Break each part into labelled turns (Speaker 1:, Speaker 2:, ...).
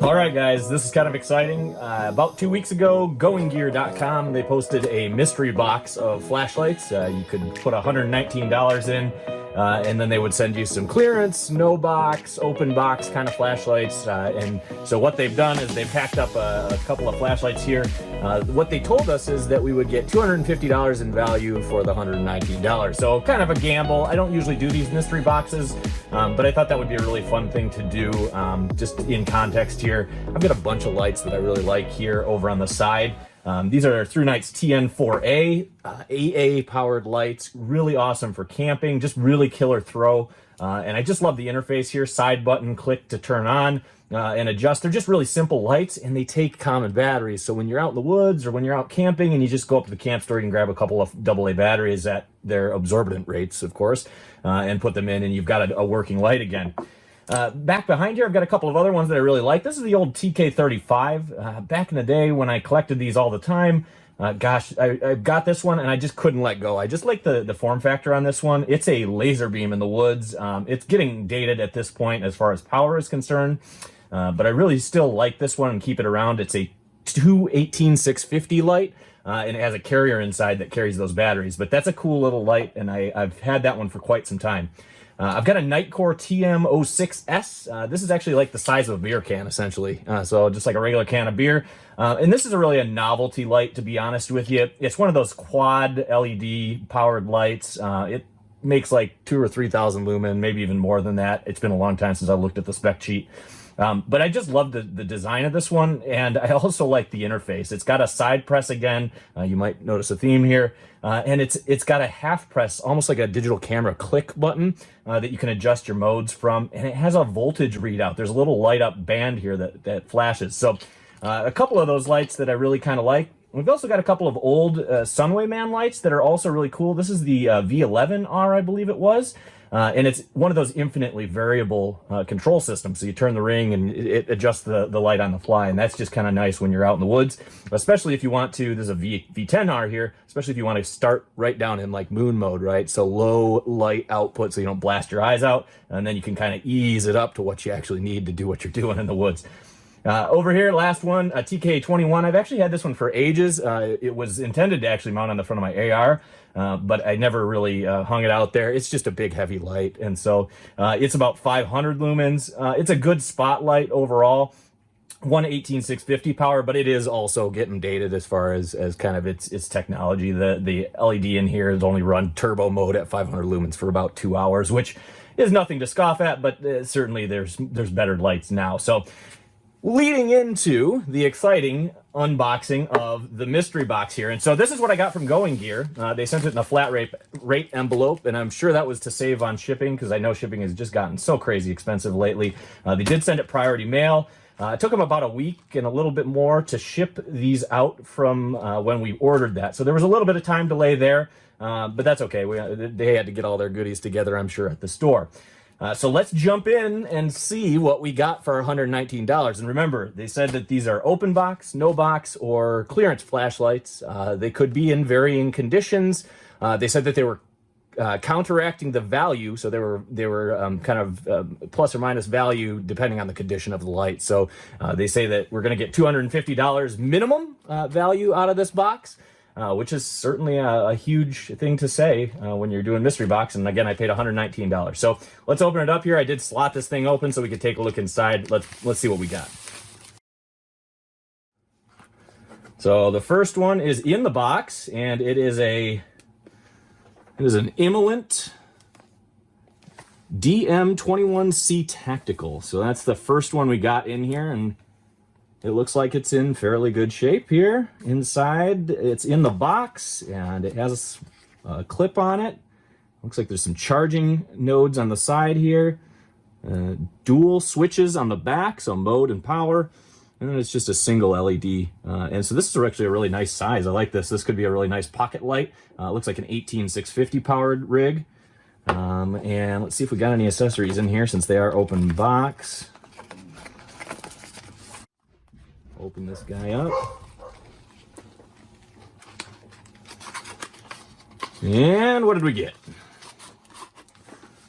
Speaker 1: All right, guys, this is kind of exciting. About 2 weeks ago, goinggear.com, they posted a mystery box of flashlights. You could put $119 in, and then they would send you some clearance, no box, open box kind of flashlights. And so what they've done is they've packed up a couple of flashlights here. What they told us is that we would get $250 in value for the $119. So kind of a gamble. I don't usually do these mystery boxes, but I thought that would be a really fun thing to do. Just in context here, I've got a bunch of lights that I really like here over on the side. These are ThruNight's TN4A, AA powered lights, really awesome for camping, just really killer throw. And I just love the interface here, side button, click to turn on and adjust. They're just really simple lights, and they take common batteries. So when you're out in the woods or when you're out camping and you just go up to the camp store, you can grab a couple of AA batteries at their absorbent rates, of course, and put them in, and you've got a working light again. Back behind here, I've got a couple of other ones that I really like. This is the old TK35. Back in the day when I collected these all the time, gosh, I got this one and I just couldn't let go. I just like the form factor on this one. It's a laser beam in the woods. It's getting dated at this point as far as power is concerned, but I really still like this one and keep it around. It's a 218-650 light. And it has a carrier inside that carries those batteries. But that's a cool little light, and I've had that one for quite some time. I've got a Nightcore TM06S. This is actually like the size of a beer can, essentially. So just like a regular can of beer. And this is really a novelty light, to be honest with you. It's one of those quad LED powered lights. It makes like 2,000 or 3,000 lumen, maybe even more than that. It's been a long time since I looked at the spec sheet. But I just love the design of this one, and I also like the interface. It's got a side press again. You might notice a theme here. And it's got a half press, almost like a digital camera click button that you can adjust your modes from. And it has a voltage readout. There's a little light up band here that flashes. So a couple of those lights that I really kind of like. We've also got a couple of old Sunwayman lights that are also really cool. This is the V11R, I believe it was. And it's one of those infinitely variable control systems. So you turn the ring and it adjusts the light on the fly. And that's just kind of nice when you're out in the woods, especially if you want to. There's a V10R here, especially if you want to start right down in like moon mode, right? So low light output so you don't blast your eyes out. And then you can kind of ease it up to what you actually need to do what you're doing in the woods. Over here, last one, a TK21. I've actually had this one for ages. It was intended to actually mount on the front of my AR, but I never really hung it out there. It's just a big, heavy light, and so it's about 500 lumens. It's a good spotlight overall. 118-650 power, but it is also getting dated as far as kind of its technology. The LED in here is only run turbo mode at 500 lumens for about 2 hours, which is nothing to scoff at, but certainly there's better lights now. So leading into the exciting unboxing of the mystery box here. And so this is what I got from Going Gear. They sent it in a flat rate envelope, and I'm sure that was to save on shipping because I know shipping has just gotten so crazy expensive lately. They did send it priority mail. It took them about a week and a little bit more to ship these out from when we ordered that. So there was a little bit of time delay there, but that's okay. They had to get all their goodies together, I'm sure, at the store. So let's jump in and see what we got for $119. And remember, they said that these are open box, no box, or clearance flashlights. They could be in varying conditions. They said that they were counteracting the value, so they were kind of plus or minus value depending on the condition of the light. So they say that we're going to get $250 minimum value out of this box. Which is certainly a huge thing to say when you're doing mystery box. And again, I paid $119. So let's open it up here. I did slot this thing open so we could take a look inside. Let's see what we got. So the first one is in the box, and it is an Immolent DM21C Tactical. So that's the first one we got in here, and it looks like it's in fairly good shape here. Inside, it's in the box, and it has a clip on it. Looks like there's some charging nodes on the side here. Dual switches on the back, so mode and power. And then it's just a single LED. And so this is actually a really nice size. I like this. This could be a really nice pocket light. Looks like an 18650 powered rig. And let's see if we got any accessories in here since they are open box. Open this guy up. And what did we get?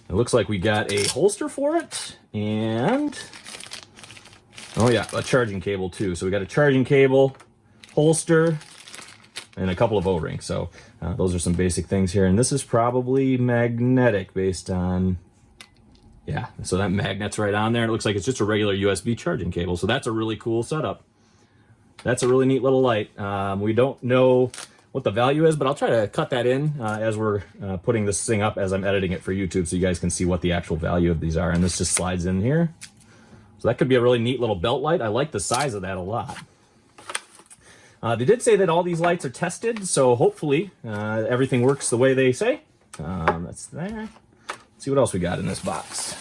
Speaker 1: It looks like we got a holster for it, and Oh yeah, a charging cable too. So we got a charging cable, holster, and a couple of O-rings. So those are some basic things here. And this is probably magnetic based on, yeah, so that magnet's right on there. It looks like it's just a regular USB charging cable. So that's a really cool setup. That's a really neat little light. We don't know what the value is, but I'll try to cut that in as we're putting this thing up as I'm editing it for YouTube so you guys can see what the actual value of these are. And this just slides in here. So that could be a really neat little belt light. I like the size of that a lot. They did say that all these lights are tested, so hopefully everything works the way they say. That's there. Let's see what else we got in this box.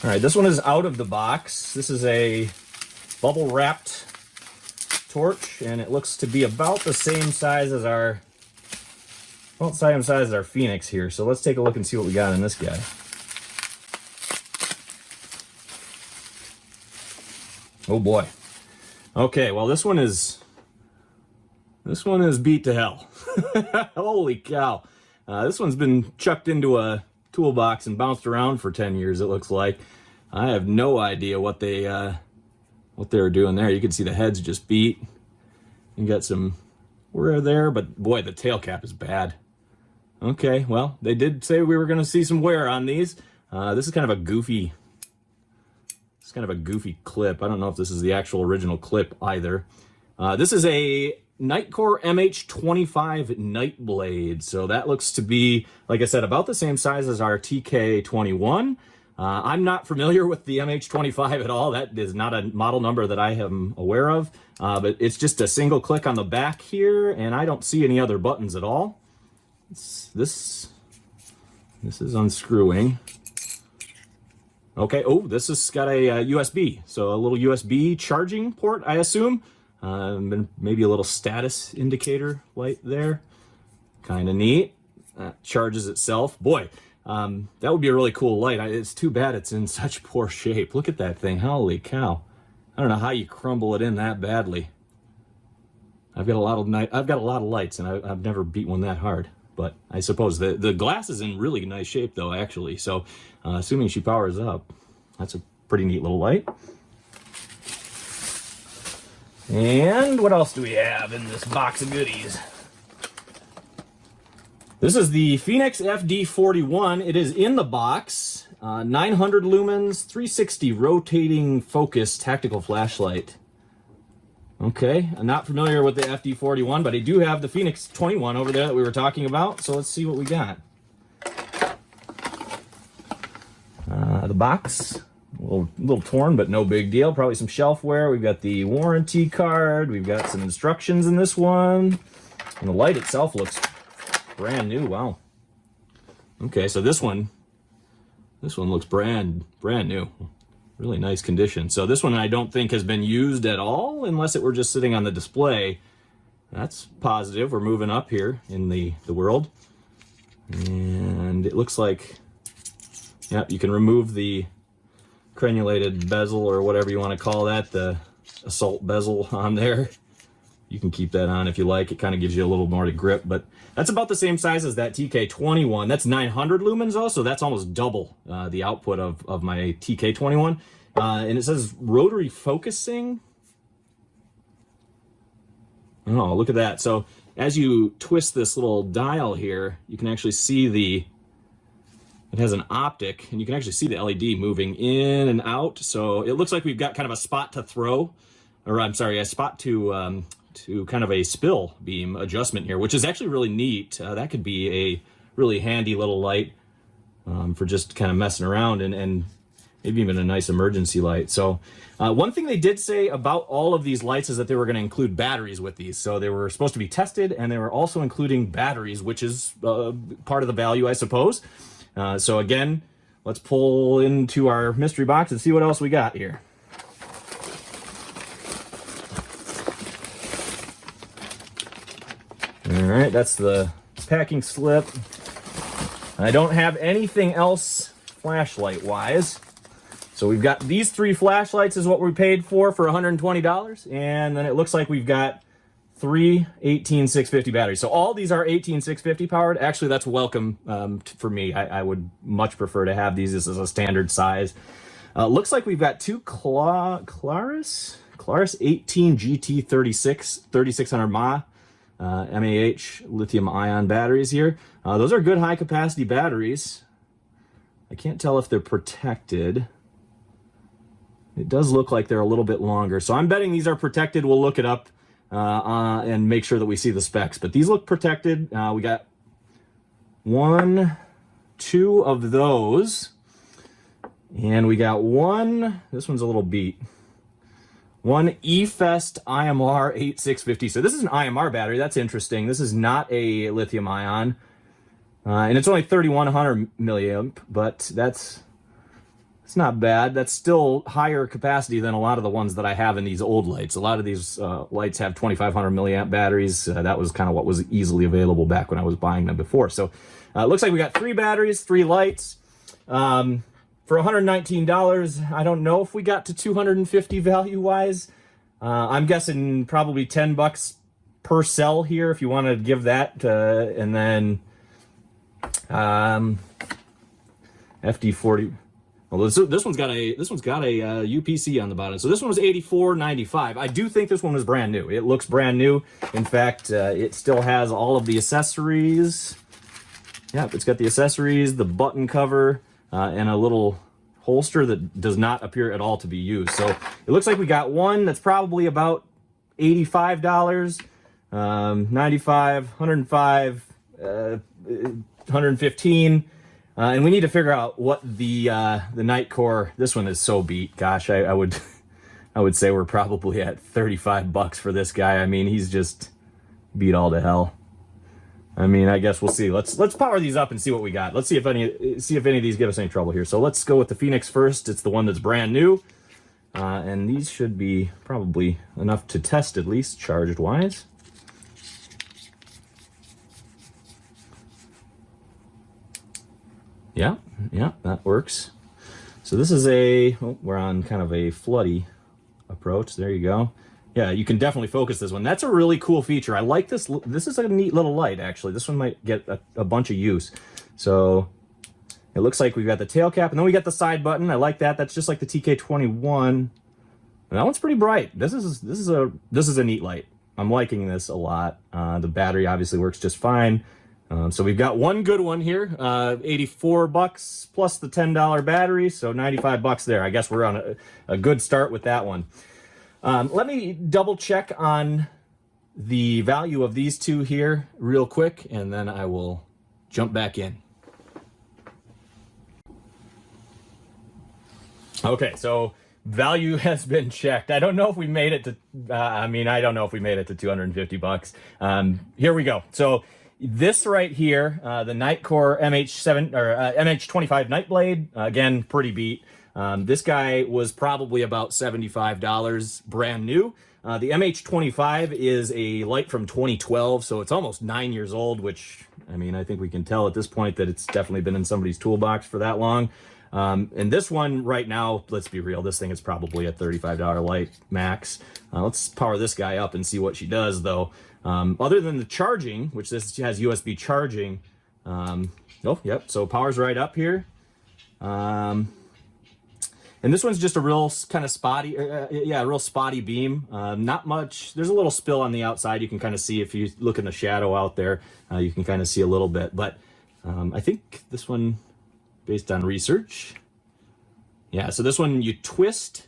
Speaker 1: All right, this one is out of the box. This is a bubble wrapped torch, and it looks to be about the same size as our, well, same size as our Phoenix here. So let's take a look and see what we got in this guy. Oh boy. Okay, well this one is beat to hell. Holy cow. This one's been chucked into a toolbox and bounced around for 10 years, it looks like. I have no idea what they were doing there. You can see the head's just beat. You got some wear there, but boy, the tail cap is bad. Okay, well, they did say we were going to see some wear on these. This is kind of a goofy clip. I don't know if this is the actual original clip either. This is a Nitecore MH25 Nightblade. So that looks to be, like I said, about the same size as our TK21. I'm not familiar with the MH25 at all. That is not a model number that I am aware of. But it's just a single click on the back here, and I don't see any other buttons at all. This is unscrewing. Okay, oh, this has got a USB, so a little USB charging port, I assume. Maybe a little status indicator light there. Kind of neat. Charges itself. Boy, that would be a really cool light. It's too bad it's in such poor shape. Look at that thing. Holy cow. I don't know how you crumble it in that badly. I've got a lot of lights, and I've never beat one that hard. But I suppose the glass is in really nice shape, though, actually. So, assuming she powers up, that's a pretty neat little light. And what else do we have in this box of goodies? This is the Phoenix FD41. It is in the box. 900 lumens, 360 rotating focus tactical flashlight. Okay, I'm not familiar with the FD41, but I do have the Phoenix 21 over there that we were talking about, so let's see what we got. The box, a little torn, but no big deal. Probably some shelfware. We've got the warranty card. We've got some instructions in this one. And the light itself looks brand new. Wow. Okay, so this one looks brand new. Really nice condition. So this one I don't think has been used at all unless it were just sitting on the display. That's positive. We're moving up here in the world. And it looks like, yeah, you can remove the crenulated bezel or whatever you want to call that, the assault bezel on there. You can keep that on if you like. It kind of gives you a little more to grip, but that's about the same size as that TK21. That's 900 lumens though, so that's almost double the output of my TK21. And it says rotary focusing. Oh, look at that. So as you twist this little dial here, you can actually see it has an optic, and you can actually see the LED moving in and out. So it looks like we've got kind of a spot to throw, or I'm sorry, a spot to kind of a spill beam adjustment here, which is actually really neat. That could be a really handy little light for just kind of messing around and maybe even a nice emergency light. So one thing they did say about all of these lights is that they were going to include batteries with these. So they were supposed to be tested, and they were also including batteries, which is part of the value, I suppose. So again, let's pull into our mystery box and see what else we got here. All right, that's the packing slip. I don't have anything else flashlight-wise. So we've got these 3 flashlights is what we paid for $120. And then it looks like we've got 3 18650 batteries. So all these are 18650 powered. Actually, that's welcome for me. I would much prefer to have these. This is a standard size. Looks like we've got two Claris 18 GT 3600 mAh lithium ion batteries here. Those are good high capacity batteries. I can't tell if they're protected. It does look like they're a little bit longer, so I'm betting these are protected. We'll look it up and make sure that we see the specs, but these look protected. We got 1, 2 of those, and we got one, this one's a little beat, one eFest IMR 8650. So this is an IMR battery. That's interesting. This is not a lithium ion, and it's only 3100 milliamp, but it's not bad. That's still higher capacity than a lot of the ones that I have in these old lights. A lot of these lights have 2500 milliamp batteries. That was kind of what was easily available back when I was buying them before. So it looks like we got 3 batteries, 3 lights. For $119, I don't know if we got to 250 value-wise. I'm guessing probably $10 per cell here if you want to give that. And then FD40. Well, this one's got a UPC on the bottom. So this one was $84.95. I do think this one was brand new. It looks brand new. In fact, it still has all of the accessories. Yeah, it's got the accessories, the button cover, and a little holster that does not appear at all to be used. So it looks like we got one that's probably about $85, 95, 105, 115. And we need to figure out what the Nightcore. This one is so beat. Gosh, I would say we're probably at $35 for this guy. I mean, he's just beat all to hell. I mean, I guess we'll see. Let's power these up and see what we got. Let's see if any of these give us any trouble here. So let's go with the Phoenix first. It's the one that's brand new, and these should be probably enough to test at least charged wise. Yeah, that works. So this is we're on kind of a floody approach. There you go. Yeah, you can definitely focus this one. That's a really cool feature. I like this. This is a neat little light, actually. This one might get a bunch of use. So it looks like we've got the tail cap, and then we got the side button. I like that. That's just like the TK21. And that one's pretty bright. This is a neat light. I'm liking this a lot. The battery obviously works just fine. So we've got one good one here, $84 plus the $10 battery, so $95 there. I guess we're on a good start with that one. Let me double check on the value of these two here real quick, and then I will jump back in. Okay, so value has been checked. I don't know if we made it to, I don't know if we made it to $250. Here we go. So this right here, the Nightcore MH7 or MH25 Nightblade, again, pretty beat. This guy was probably about $75 brand new. The MH25 is a light from 2012, so it's almost 9 years old, which, I mean, I think we can tell at this point that it's definitely been in somebody's toolbox for that long. And this one right now, let's be real, this thing is probably a $35 light max. Let's power this guy up and see what she does, though. Other than the charging, which this has USB charging, oh, yep, so power's right up here. And this one's just a real kind of spotty, real spotty beam. Not much. There's a little spill on the outside. You can kind of see if you look in the shadow out there, you can kind of see a little bit. But I think this one, based on research, yeah, so this one you twist.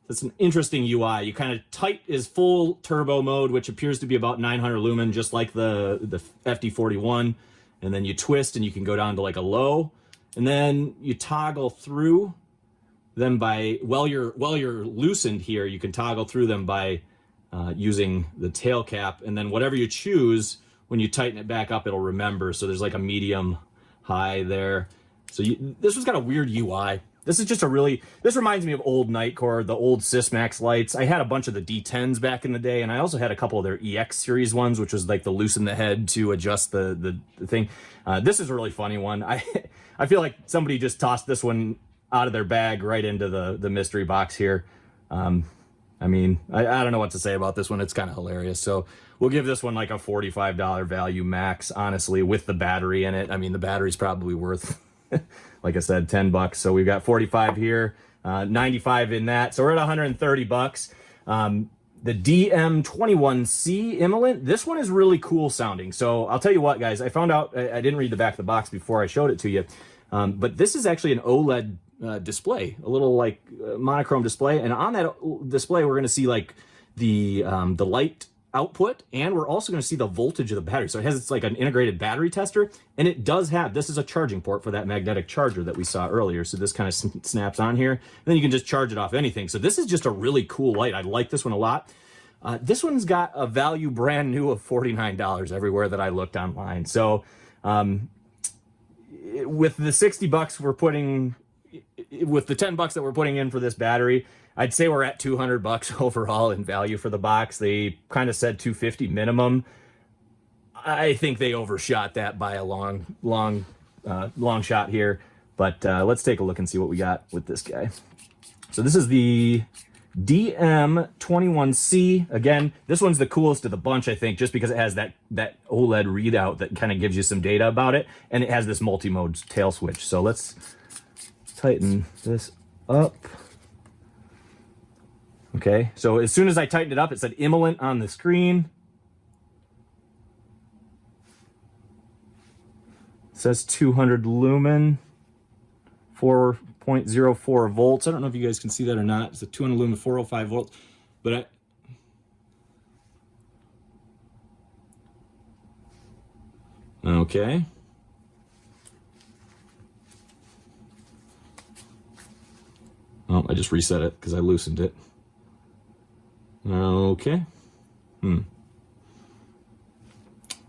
Speaker 1: That's an interesting UI. You kind of tight is full turbo mode, which appears to be about 900 lumen, just like the FD41. And then you twist and you can go down to like a low. And then you toggle through them by, while you're loosened here, you can toggle through them by using the tail cap. And then whatever you choose, when you tighten it back up, it'll remember. So there's like a medium high there. So this one's got a weird UI. This is just this reminds me of old Nightcore, the old Sysmax lights. I had a bunch of the D10s back in the day, and I also had a couple of their EX series ones, which was like the loosen the head to adjust the thing. This is a really funny one. I feel like somebody just tossed this one out of their bag right into the mystery box here. I mean, I don't know what to say about this one. It's kind of hilarious. So we'll give this one like a $45 value max, honestly, with the battery in it. I mean, the battery's probably worth, like I said, $10. So we've got 45 here. 95 in that. So we're at 130 bucks. The DM21C Immolent, this one is really cool sounding. So I'll tell you what, guys, I found out, I didn't read the back of the box before I showed it to you, but this is actually an OLED display, a little like monochrome display. And on that display, we're going to see like the light output, and we're also going to see the voltage of the battery. So it has, it's like an integrated battery tester, and it does have, this is a charging port for that magnetic charger that we saw earlier. So this kind of snaps on here, and then you can just charge it off anything. So this is just a really cool light. I like this one a lot. This one's got a value brand new of $49 everywhere that I looked online. So with the 60 bucks we're putting, with the 10 bucks that we're putting in for this battery, I'd say we're at 200 bucks overall in value for the box. They kind of said 250 minimum. I think they overshot that by a long shot here. But let's take a look and see what we got with this guy. So this is the DM21C. Again, this one's the coolest of the bunch, I think, just because it has that OLED readout that kind of gives you some data about it, and it has this multi-mode tail switch. So let's tighten this up. Okay, so as soon as I tightened it up, it said Immolent on the screen. It says 200 lumen, 4.04 volts. I don't know if you guys can see that or not. It's a 200 lumen, 405 volts. But okay. Oh, I just reset it because I loosened it. Okay.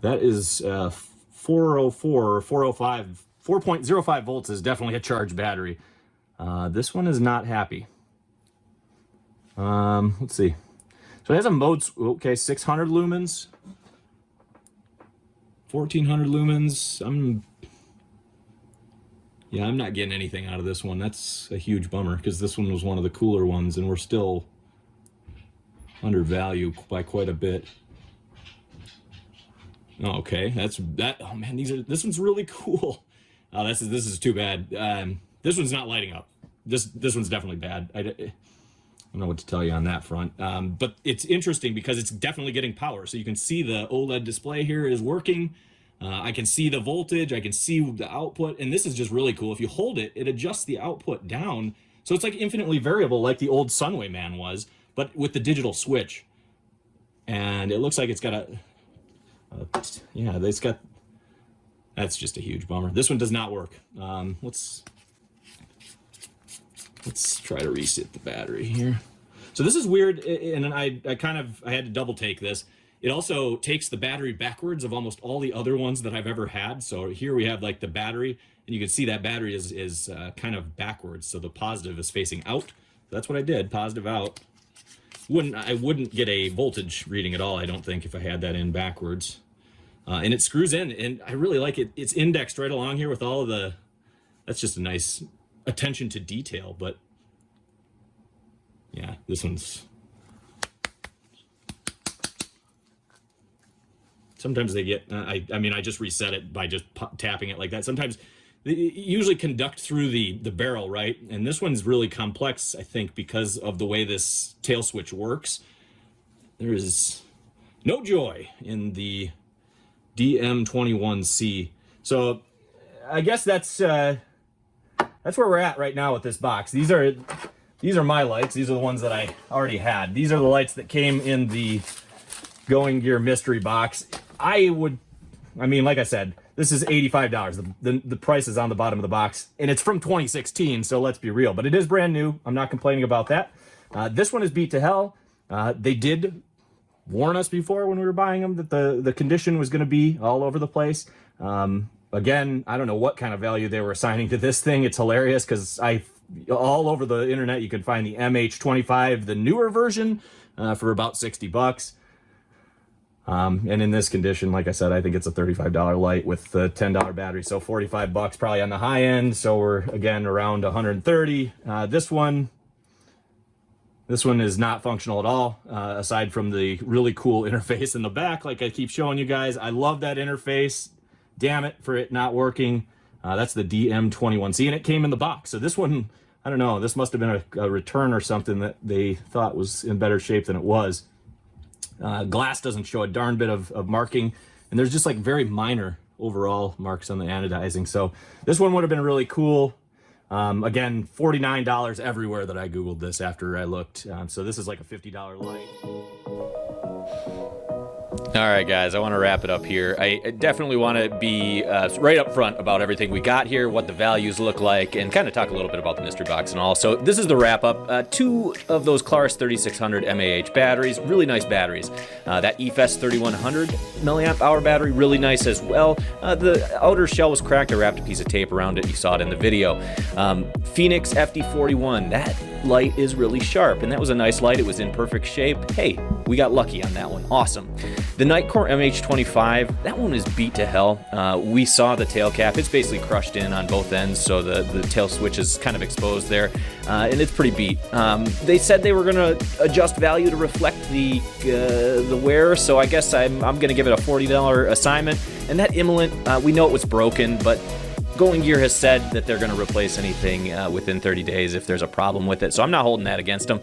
Speaker 1: That is 404 or 405. 4.05 volts is definitely a charged battery. This one is not happy. Let's see. So it has a mode, okay, 600 lumens. 1400 lumens. I'm not getting anything out of this one. That's a huge bummer because this one was one of the cooler ones, and we're still undervalued by quite a bit. Oh, okay, that's that. Oh man, this one's really cool. This is too bad. This one's not lighting up. This one's definitely bad. I don't know what to tell you on that front. But it's interesting because it's definitely getting power. So you can see the OLED display here is working. I can see the voltage. I can see the output, and this is just really cool. If you hold it, it adjusts the output down. So it's like infinitely variable, like the old Sunway Man was, but with the digital switch. And it looks like it's got that's just a huge bummer. This one does not work. Let's try to reset the battery here. So this is weird, and I had to double take this. It also takes the battery backwards of almost all the other ones that I've ever had. So here we have like the battery, and you can see that battery is kind of backwards. So the positive is facing out. That's what I did, positive out. I wouldn't get a voltage reading at all, I don't think, if I had that in backwards. And it screws in, and I really like it. It's indexed right along here with all of the, that's just a nice attention to detail. But yeah, this one's, sometimes they get, I just reset it by just tapping it like that. Sometimes they usually conduct through the barrel, right? And this one's really complex, I think, because of the way this tail switch works. There is no joy in the DM21C. So I guess that's where we're at right now with this box. These are my lights. These are the ones that I already had. These are the lights that came in the Going Gear mystery box. Like I said, this is $85. The price is on the bottom of the box, and it's from 2016, so let's be real. But it is brand new. I'm not complaining about that. This one is beat to hell. They did warn us before when we were buying them that the condition was going to be all over the place. Again, I don't know what kind of value they were assigning to this thing. It's hilarious because all over the internet you can find the MH25, the newer version, for about 60 bucks. And in this condition, like I said, I think it's a $35 light with the $10 battery, so 45 bucks probably on the high end. So we're again around 130. This one is not functional at all, aside from the really cool interface in the back. Like I keep showing you guys, I love that interface. Damn it for it not working. That's the DM21C, and it came in the box. So this one I don't know, this must have been a return or something that they thought was in better shape than it was. Glass doesn't show a darn bit of marking, and there's just like very minor overall marks on the anodizing. So this one would have been really cool. Again, $49 everywhere that I Googled this after I looked. So this is like a $50 light.
Speaker 2: All right, guys, I want to wrap it up here. I definitely want to be right up front about everything we got here, what the values look like, and kind of talk a little bit about the mystery box and all. So this is the wrap up. 2 of those Clarus 3600 mAh batteries, really nice batteries. That EFES 3100 milliamp hour battery, really nice as well. The outer shell was cracked. I wrapped a piece of tape around it. You saw it in the video. Phoenix FD41, that light is really sharp, and that was a nice light. It was in perfect shape. Hey, we got lucky on that one. Awesome. The Nightcore MH25, that one is beat to hell. We saw the tail cap. It's basically crushed in on both ends, so the tail switch is kind of exposed there, and it's pretty beat. They said they were going to adjust value to reflect the wear, so I guess I'm going to give it a $40 assignment. And that Immolent, we know it was broken, but Going Gear has said that they're going to replace anything within 30 days if there's a problem with it, so I'm not holding that against them.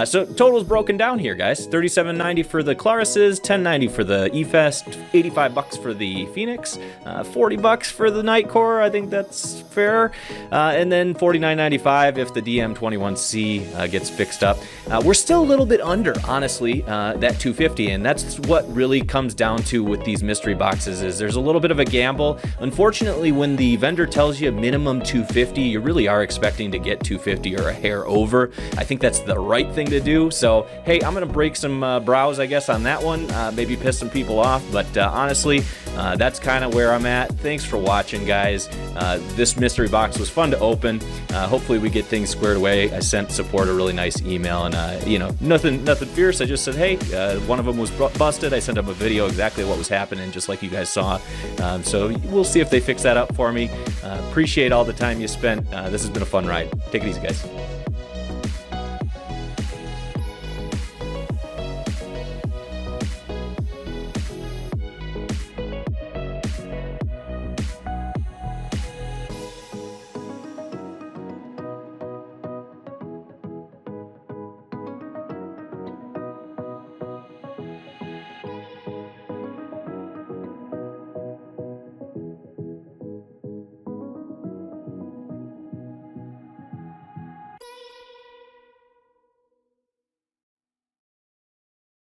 Speaker 2: So total's broken down here, guys. $37.90 for the Claruses, $10.90 for the EFES, $85 for the Phoenix, $40 for the Nightcore. I think that's fair. And then $49.95 if the DM21C gets fixed up. We're still a little bit under, honestly, that $250, and that's what really comes down to with these mystery boxes is there's a little bit of a gamble. Unfortunately, when the vendor tells you minimum $250, you really are expecting to get $250 or a hair over. I think that's the right thing to do. So, hey, I'm going to break some brows, I guess, on that one. Maybe piss some people off, but honestly, that's kind of where I'm at. Thanks for watching, guys. This mystery box was fun to open. Hopefully we get things squared away. I sent support a really nice email, and you know, nothing fierce. I just said, hey, one of them was busted. I sent them a video exactly what was happening, just like you guys saw. So we'll see if they fix that up for me. Appreciate all the time you spent. This has been a fun ride. Take it easy, guys.